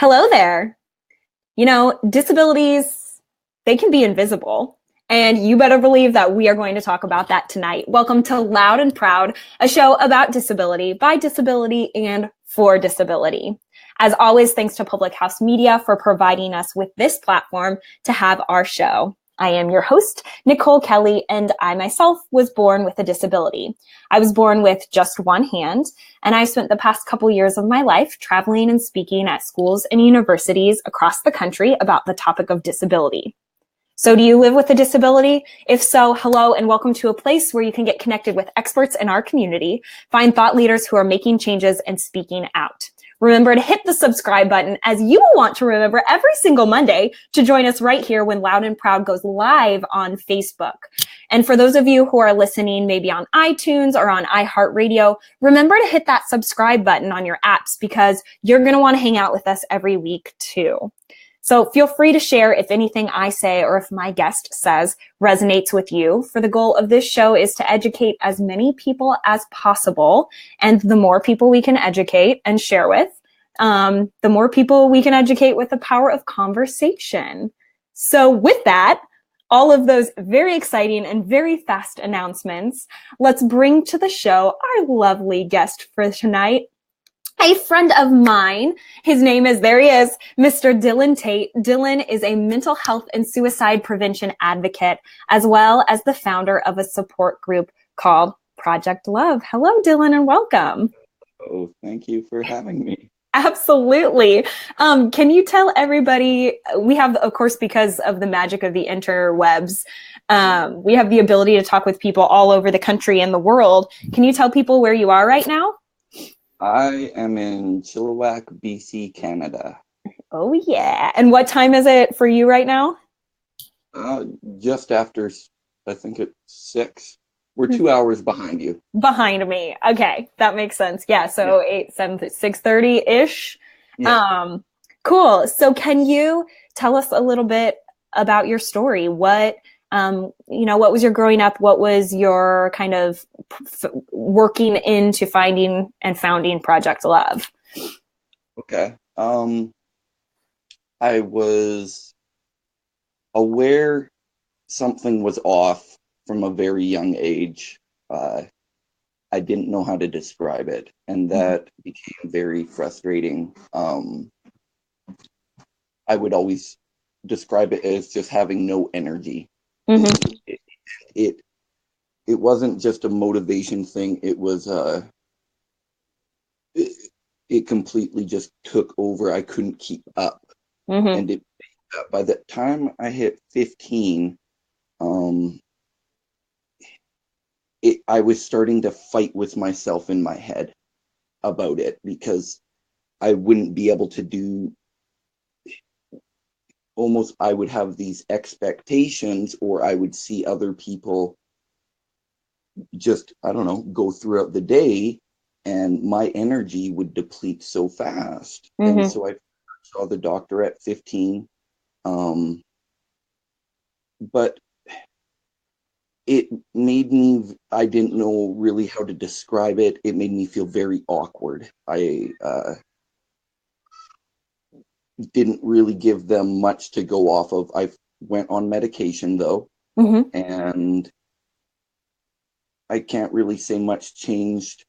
Hello there. Disabilities, they can be invisible. And you better believe that we are going to talk about that tonight. Welcome to Loud and Proud, a show about disability, by disability, and for disability. As always, thanks to Public House Media for providing us with this platform to have our show. I am your host, Nicole Kelly, and I myself was born with a disability. I was born with just one hand, and I spent the past couple years of my life traveling and speaking at schools and universities across the country about the topic of disability. So do you live with a disability? If so, hello and welcome to a place where you can get connected with experts in our community, find thought leaders who are making changes and speaking out. Remember to hit the subscribe button, as you will want to remember every single Monday to join us right here when Loud and Proud goes live on Facebook. And for those of you who are listening maybe on iTunes or on iHeartRadio, remember to hit that subscribe button on your apps because you're going to want to hang out with us every week too. So feel free to share if anything I say or if my guest says resonates with you. For the goal of this show is to educate as many people as possible. And the more people we can educate and share with, the more people we can educate with the power of conversation. So with that, all of those very exciting and very fast announcements, let's bring to the show our lovely guest for tonight. A friend of mine, his name is, there he is, Mr. Dillon Tate. Dillon is a mental health and suicide prevention advocate, as well as the founder of a support group called Project Love. Hello, Dillon, and welcome. Oh, thank you for having me. Absolutely. Can you tell everybody, we have, of course, because of the magic of the interwebs, we have the ability to talk with people all over the country and the world. Can you tell people where you are right now? I am in Chilliwack, BC, Canada. Oh, yeah. And what time is it for you right now? Just after, I think it's 6. We're 2 hours behind you. Behind me. Okay, that makes sense. Yeah, so Yeah. 8, 7, 6:30-ish. Yeah. Cool. So can you tell us a little bit about your story? What was your growing up? What was your kind of working into finding and founding Project Love? Okay. I was aware something was off from a very young age. I didn't know how to describe it, and that became very frustrating. I would always describe it as just having no energy. Mm-hmm. It wasn't just a motivation thing. It was it completely just took over. I couldn't keep up, Mm-hmm. and by the time I hit 15, I was starting to fight with myself in my head about it because I wouldn't be able to do. Almost, I would have these expectations, or I would see other people just, I don't know, go throughout the day, and my energy would deplete so fast. Mm-hmm. And so I saw the doctor at 15. But it made me, I didn't know really how to describe it. It made me feel very awkward. I didn't really give them much to go off of. I went on medication though, Mm-hmm. and I can't really say much changed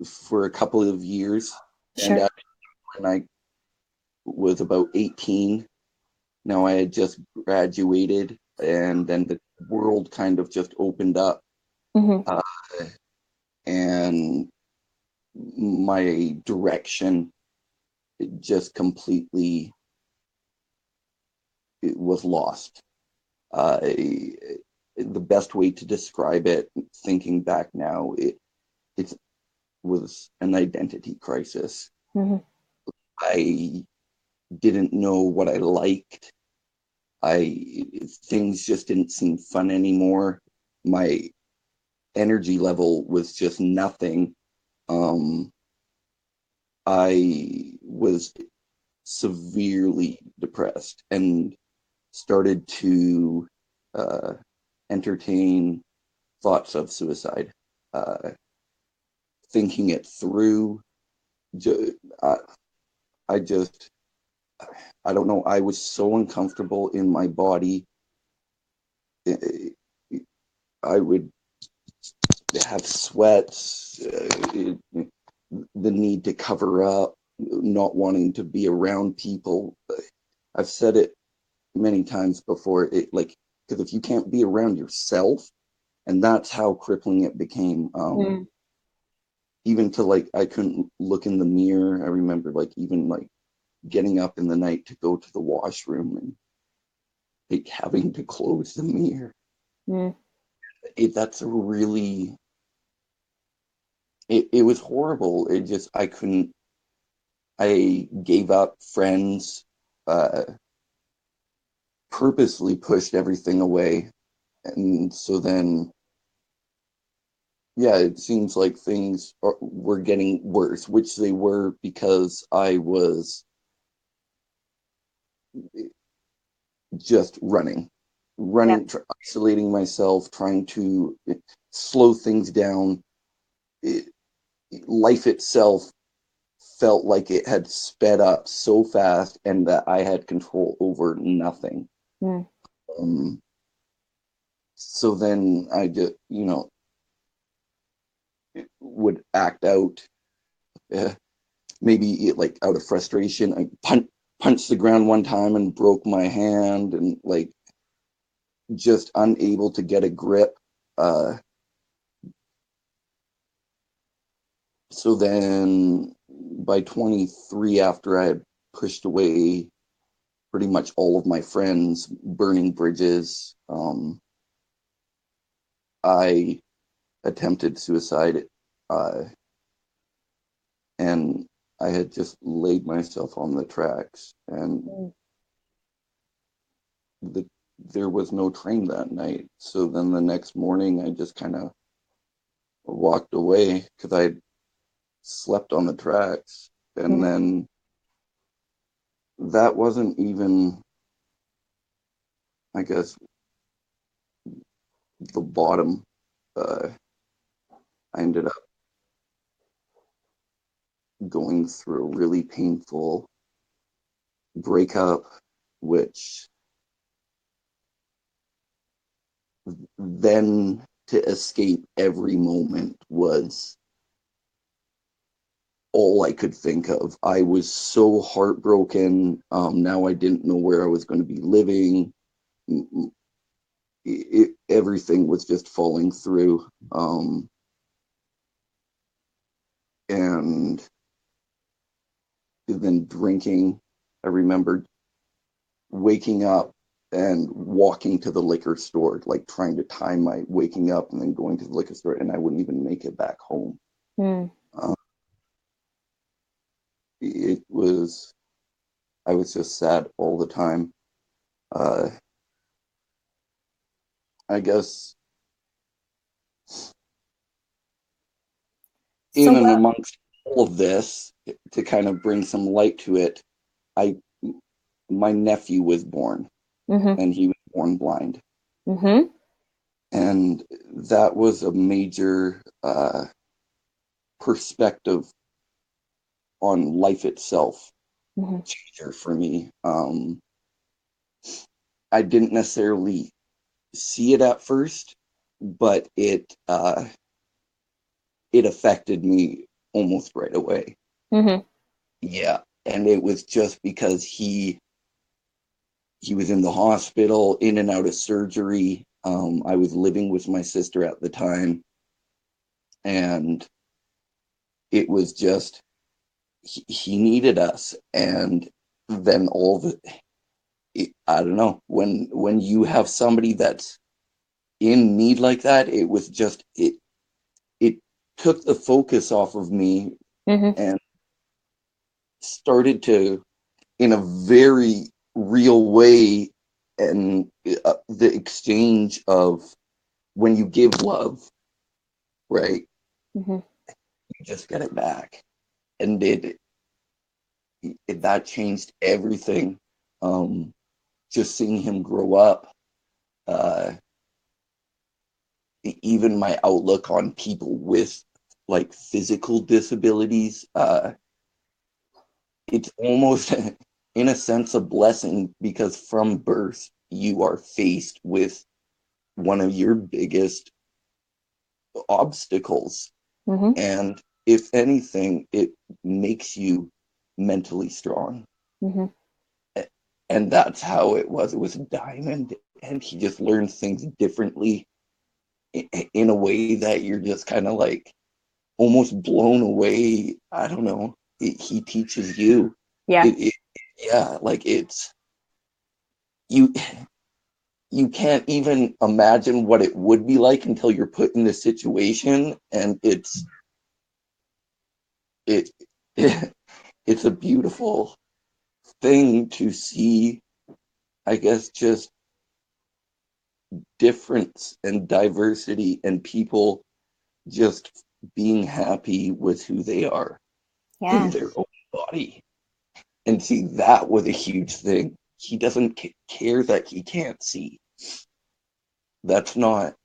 for a couple of years. Sure. And when I was about 18, now I had just graduated, and then the world kind of just opened up. Mm-hmm. And my direction just completely, it was lost. The best way to describe it, thinking back now, it was an identity crisis. Mm-hmm. I didn't know what I liked. Things just didn't seem fun anymore. My energy level was just nothing. I was severely depressed and started to entertain thoughts of suicide. Thinking it through, ju- I, I just, I don't know. I was so uncomfortable in my body. I I would have sweats, the need to cover up, not wanting to be around people. I've said it many times before. It like because if you can't be around yourself, and that's how crippling it became. Mm. Even to like I couldn't look in the mirror. I remember like even like getting up in the night to go to the washroom and like having to close the mirror. Mm. That's a really it was horrible. It just I couldn't. I gave up friends. Uh, Purposely pushed everything away, and so then yeah, it seems like were getting worse, which they were because I was just Yeah. isolating myself, trying to slow things down. It, Life itself felt like it had sped up so fast and that I had control over nothing. Mm. Um, so then I just, would act out, uh, like out of frustration. Punched the ground one time and broke my hand and like just unable to get a grip. Uh, so then by 23, after I had pushed away pretty much all of my friends, burning bridges, I attempted suicide, uh, and I had just laid myself on the tracks, and Mm. the, there was no train that night. So then the next morning, I just kind of walked away because I slept on the tracks, and Mm. then that wasn't even, I guess, the bottom. Uh, I ended up going through a really painful breakup, which then to escape every moment was all I could think of. I was so heartbroken. Now I didn't know where I was going to be living. Everything was just falling through. And then drinking. I remember waking up and walking to the liquor store, like trying to time my waking up and then going to the liquor store, and I wouldn't even make it back home. Mm. Uh, it was, I was just sad all the time. Uh, I guess So in and what? amongst all of this, to kind of bring some light to it, I my nephew was born, Mm-hmm. and he was born blind, Mm-hmm. and that was a major perspective on life itself Mm-hmm. changer for me. I didn't necessarily see it at first, but it affected me almost right away. Mm-hmm. Yeah, and it was just because he was in the hospital, in and out of surgery. I was living with my sister at the time, and it was just he needed us, and then all the I don't know when you have somebody that's in need like that, it was just it took the focus off of me Mm-hmm. and started to in a very real way and the exchange of when you give love, right, Mm-hmm. you just get it back, and that changed everything. um just seeing him grow up, uh even my outlook on people with like physical disabilities, it's almost in a sense a blessing, because from birth you are faced with one of your biggest obstacles. Mm-hmm. And if anything, it makes you mentally strong. Mm-hmm. And that's how it was with Diamond. And he just learns things differently in a way that you're just kind of like almost blown away. I don't know. He teaches you. Yeah. It, yeah, like it's you. You can't even imagine what it would be like until you're put in this situation, and it it's a beautiful thing to see. I guess just difference and diversity and people just being happy with who they are in Yeah. their own body. And see, that was a huge thing. He doesn't care that he can't see. That's not,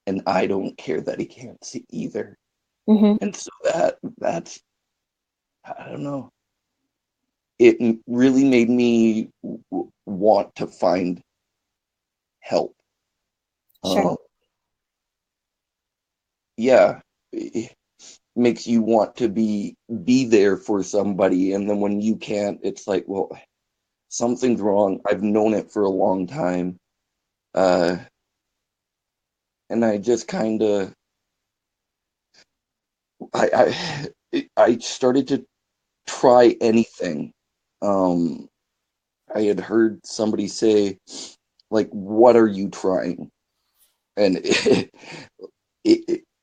and I don't care that he can't see either. Mm-hmm. And so that's, I don't know. It really made me want to find help. Sure. Um, yeah, it makes you want to be there for somebody, and then when you can't, it's like, well, something's wrong. I've known it for a long time, uh, and I just kind of I started to try anything. Um, I had heard somebody say, like, "What are you trying?" And it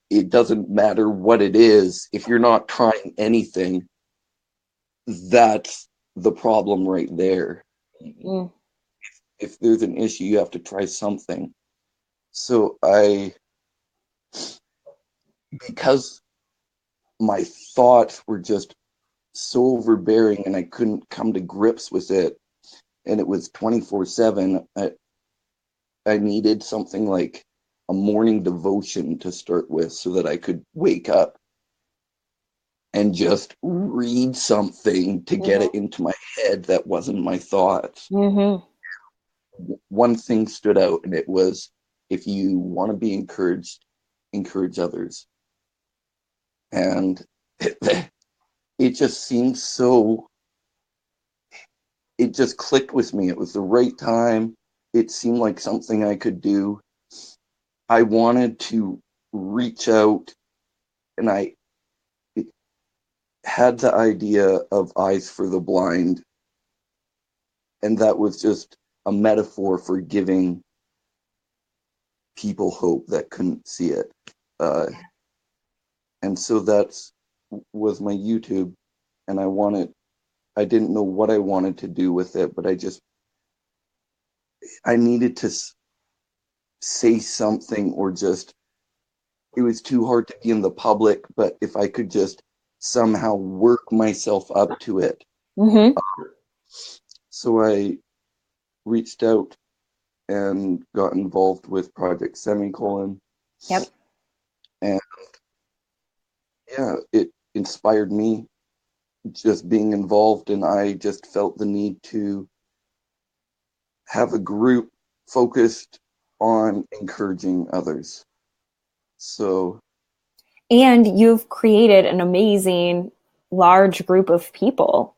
it doesn't matter what it is. If you're not trying anything, that's the problem right there. Mm. If there's an issue, you have to try something. So because my thoughts were just so overbearing and I couldn't come to grips with it, and it was 24/7, I needed something like a morning devotion to start with so that I could wake up and just read something to get it Mm-hmm. into my head that wasn't my thoughts. Mm-hmm. One thing stood out, and it was, if you want to be encouraged, encourage others. And it just seemed so, it just clicked with me. It was the right time. It seemed like something I could do. I wanted to reach out, and I had the idea of Eyes for the Blind, and that was just a metaphor for giving people hope that couldn't see it. Uh, and so that's was my YouTube, and I didn't know what I wanted to do with it, but I needed to say something, or just, it was too hard to be in the public, but if I could just somehow work myself up to it. Mm-hmm. So I reached out and got involved with Project Semicolon. Yep. And yeah, it inspired me just being involved, and I just felt the need to have a group focused on encouraging others. So And you've created an amazing large group of people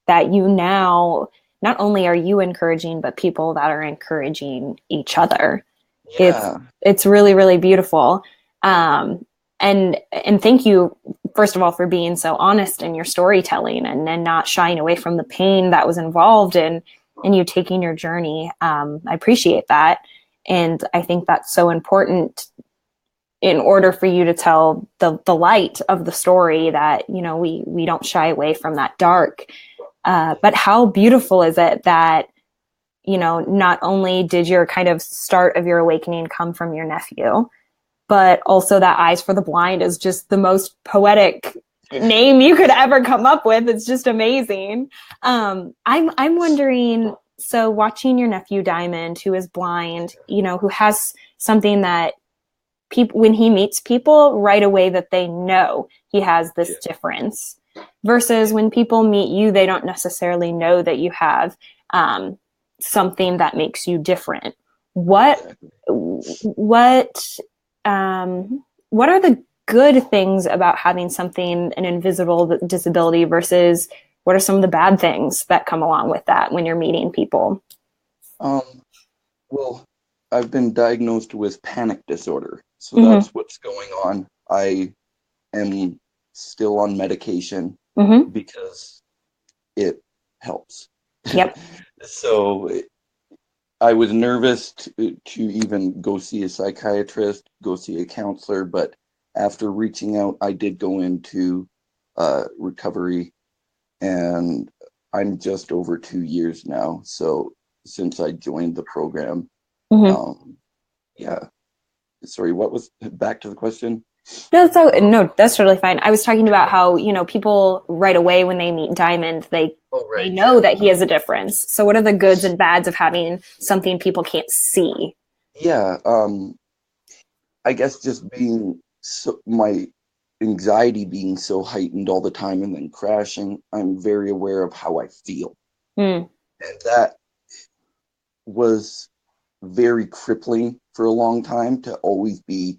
that you now, not only are you encouraging, but people that are encouraging each other. It's yeah, it's really, really beautiful. Um, and thank you, first of all, for being so honest in your storytelling, and not shying away from the pain that was involved in you taking your journey. I appreciate that. And I think that's so important in order for you to tell the light of the story, that, you know, we don't shy away from that dark. But how beautiful is it that, you know, not only did your kind of start of your awakening come from your nephew, but also that Eyes for the Blind is just the most poetic name you could ever come up with. It's just amazing. I'm wondering, so watching your nephew Diamond, who is blind, you know, who has something that people, when he meets people right away, that they know he has this difference. versus when people meet you, they don't necessarily know that you have something that makes you different. What are the good things about having something, an invisible disability, versus what are some of the bad things that come along with that when you're meeting people? Well, I've been diagnosed with panic disorder, so Mm-hmm. that's what's going on. I am still on medication Mm-hmm. because it helps. Yep. So I was nervous to even go see a psychiatrist, go see a counselor, but after reaching out, I did go into recovery, and I'm just over 2 years now. So since I joined the program, Mm-hmm. um, yeah. Sorry, what was back to the question? No, that's totally fine. I was talking about how, people right away when they meet Diamond, Oh, they right, know that he has a difference. So what are the goods and bads of having something people can't see? yeah. I guess just being so my anxiety being so heightened all the time and then crashing, I'm very aware of how I feel. Mm, And that was very crippling for a long time, to always be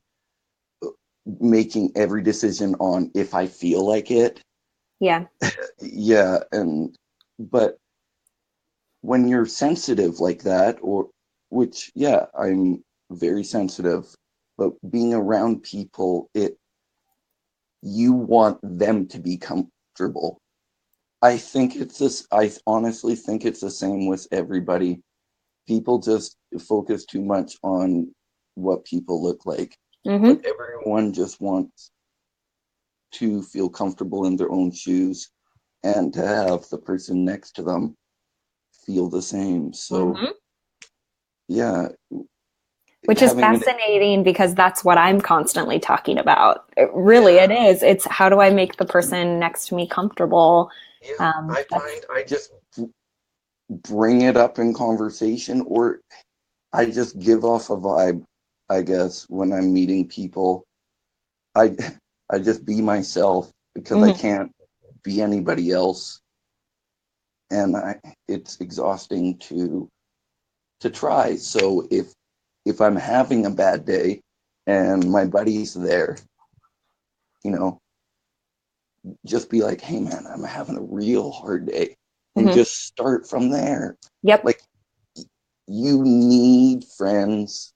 making every decision on if I feel like it. yeah. Yeah, but when you're sensitive like that, or which, yeah, I'm very sensitive, but being around people, you want them to be comfortable. I honestly think it's the same with everybody. People just focus too much on what people look like, but Mm-hmm. everyone just wants to feel comfortable in their own shoes and to have the person next to them feel the same. So, Mm-hmm. yeah, Which is having an fascinating because that's what I'm constantly talking about. It yeah, is. It's how do I make the person next to me comfortable? yeah, I That's find I just bring it up in conversation, or I just give off a vibe, I guess, when I'm meeting people. I I just be myself because I mhm. can't be anybody else, and it's exhausting to try. So if I'm having a bad day and my buddy's there, you know, just be like, "Hey man, I'm having a real hard day." And Mhm. just start from there. Yep. Like, you need friends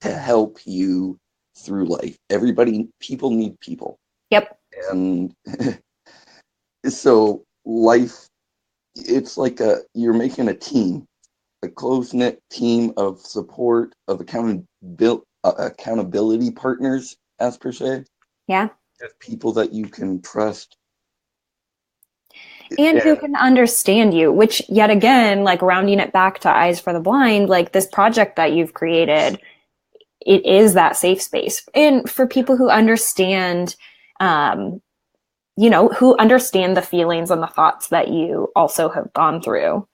to help you through life. People need people. Yep. And so life, it's like you're making a team, a close knit team of support, of accountability partners, as per se, Yeah. just people that you can trust. And who And can understand you, which yet again, like rounding it back to Eyes for the Blind, like this project that you've created, it is that safe space. And for people who understand, um, who understand the feelings and the thoughts that you also have gone through,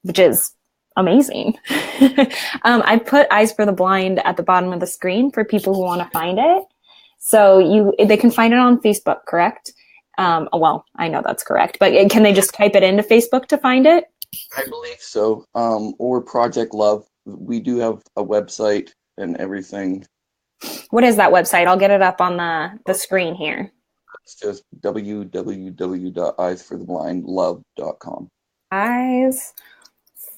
which is amazing. I put Eyes for the Blind at the bottom of the screen for people who want to find it. So they can find it on Facebook, correct? Well, I know that's correct, but can they just type it into Facebook to find it? I believe so. Or Project Love. We do have a website and everything. What is that website? I'll get it up on the screen here. It's just www.eyesfortheblindlove.com. Eyes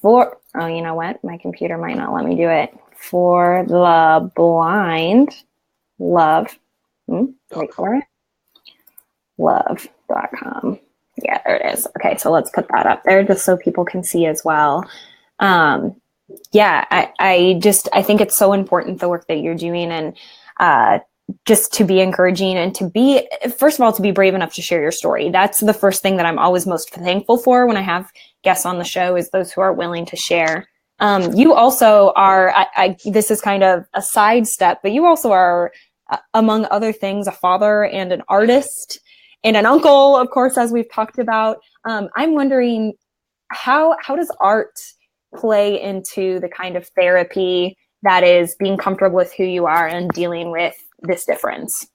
oh, you know what? My computer might not let me do it. For the blind, love. Wait for it. Love.com. Yeah, there it is. Okay, so let's put that up there just so people can see as well. Yeah, I think it's so important, the work that you're doing, and just to be encouraging and first of all, to be brave enough to share your story. That's the first thing that I'm always most thankful for when I have guests on the show, is those who are willing to share. You also are, this is kind of a sidestep, but you also are, among other things, a father and an artist and an uncle, of course, as we've talked about. I'm wondering, how does art play into the kind of therapy that is being comfortable with who you are and dealing with this difference?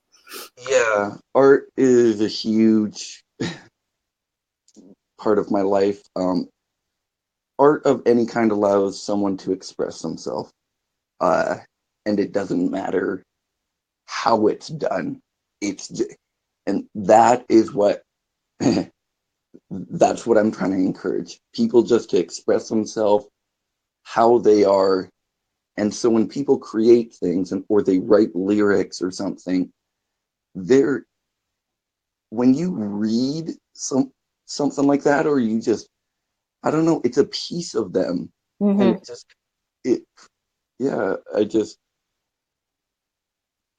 Yeah, art is a huge part of my life. Art of any kind allows someone to express themselves, and it doesn't matter how it's done. And that is what that's what I'm trying to encourage people, just to express themselves how they are. And so when people create things or they write lyrics or something, they're when you read something like that, or you just, I don't know, it's a piece of them. Mm-hmm. And it yeah,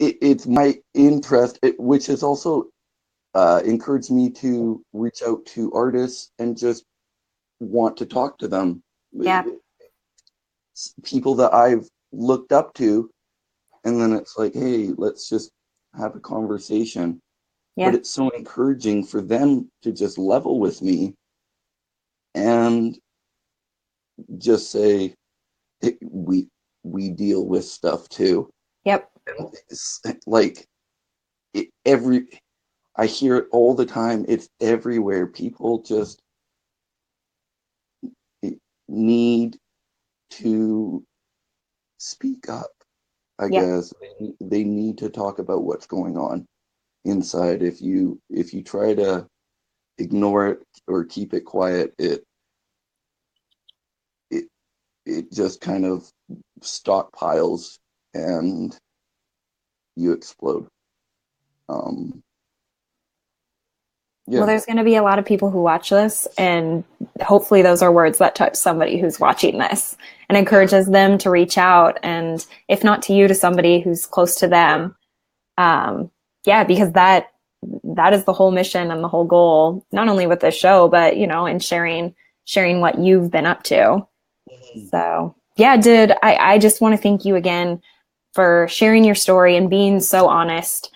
it's my interest, which has also encouraged me to reach out to artists and just want to talk to them. Yeah. People that I've looked up to, and then it's like, hey, let's just have a conversation. Yeah. But it's so encouraging for them to just level with me and just say, we deal with stuff too. Yep. It's like I hear it all the time. It's everywhere. People just need to speak up, I guess. They need to talk about what's going on inside. If you try to ignore it or keep it quiet, it just kind of stockpiles and you explode. Well, there's going to be a lot of people who watch this, and hopefully those are words that touch somebody who's watching this and encourages them to reach out. And if not to you, to somebody who's close to them. Because that is the whole mission and the whole goal, not only with this show, but, and sharing what you've been up to. So I just want to thank you again for sharing your story and being so honest.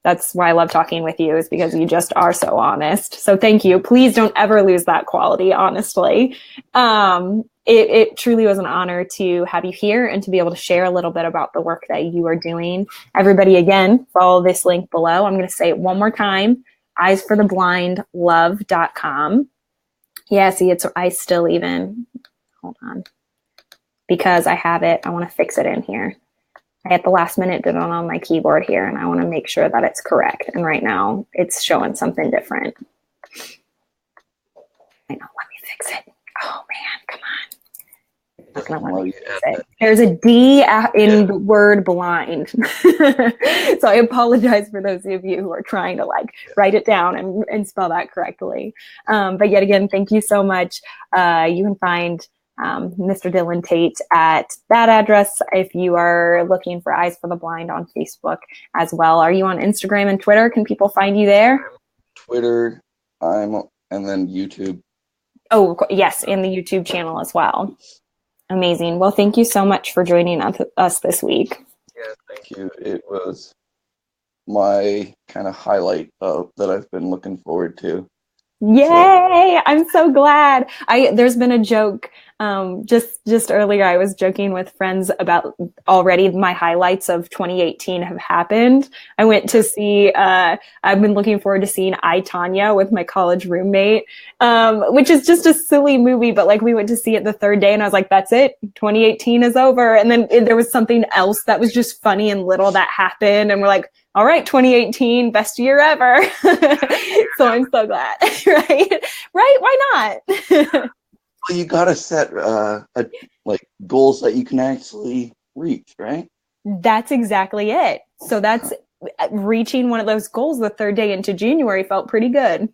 That's why I love talking with you, is because you just are so honest. So thank you. Please don't ever lose that quality, honestly. It truly was an honor to have you here and to be able to share a little bit about the work that you are doing. Everybody, again, follow this link below. I'm going to say it one more time: eyesfortheblindlove.com. Yeah, see, I still even, hold on, because I have it. I want to fix it in here. I at the last minute did it on my keyboard here, and I want to make sure that it's correct. And right now it's showing something different. I know, let me fix it. Oh man, come on. It's not letting me fix it. There's a D in the word blind. So I apologize for those of you who are trying to write it down and spell that correctly. But yet again, thank you so much. You can find Mr. Dillon Tate at that address if you are looking for Eyes for the Blind on Facebook as well. Are you on Instagram and Twitter? Can people find you there? Twitter, and then YouTube. Oh, yes, and the YouTube channel as well. Amazing. Well, thank you so much for joining us this week. Yeah, thank you. It was my kind of highlight that I've been looking forward to. Yay! So. I'm so glad. There's been a joke. Just earlier, I was joking with friends about already my highlights of 2018 have happened. I went to see, I've been looking forward to seeing I, Tanya with my college roommate, which is just a silly movie, but we went to see it the third day and I was like, that's it. 2018 is over. And then there was something else that was just funny and little that happened. And we're like, all right, 2018, best year ever. So I'm so glad, right? Why not? Well, you got to set goals that you can actually reach, right? That's exactly it. So that's reaching one of those goals the third day into January felt pretty good.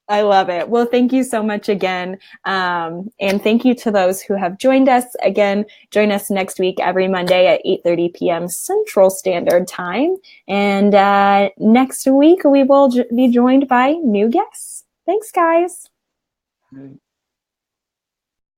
I love it. Well, thank you so much again. And thank you to those who have joined us. Again, join us next week every Monday at 8:30 p.m. Central Standard Time. And next week, we will be joined by new guests. Thanks, guys.